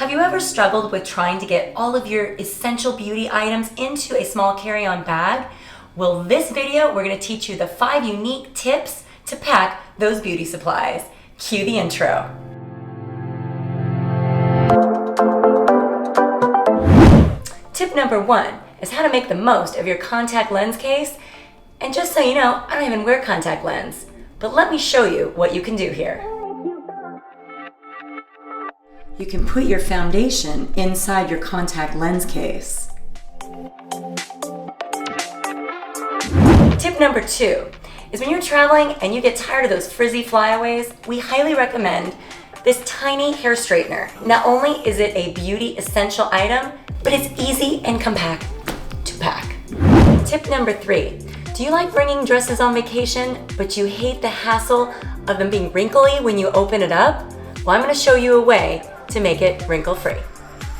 Have you ever struggled with trying to get all of your essential beauty items into a small carry-on bag? Well, this video, we're going to teach you the 5 unique tips to pack those beauty supplies. Cue the intro. Tip number 1 is how to make the most of your contact lens case. And just so you know, I don't even wear contact lens, but let me show you what you can do here. You can put your foundation inside your contact lens case. Tip number 2 is when you're traveling and you get tired of those frizzy flyaways, we highly recommend this tiny hair straightener. Not only is it a beauty essential item, but it's easy and compact to pack. Tip number 3, do you like bringing dresses on vacation, but you hate the hassle of them being wrinkly when you open it up? Well, I'm going to show you a way to make it wrinkle-free.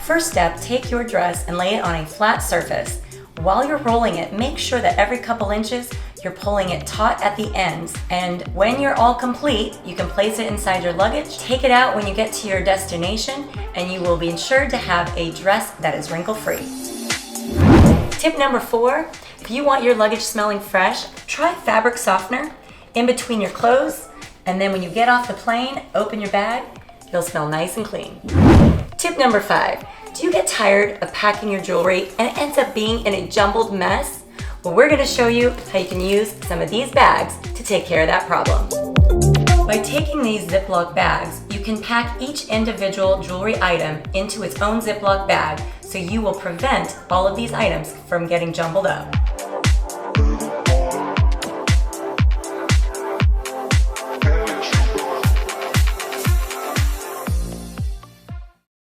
First step, take your dress and lay it on a flat surface. While you're rolling it, make sure that every couple inches you're pulling it taut at the ends, and when you're all complete, you can place it inside your luggage, take it out when you get to your destination, and you will be ensured to have a dress that is wrinkle-free. Tip number 4, if you want your luggage smelling fresh, try fabric softener in between your clothes, and then when you get off the plane, open your bag, you'll smell nice and clean. Tip number 5, do you get tired of packing your jewelry and it ends up being in a jumbled mess? Well, we're gonna show you how you can use some of these bags to take care of that problem. By taking these Ziploc bags, you can pack each individual jewelry item into its own Ziploc bag, so you will prevent all of these items from getting jumbled up.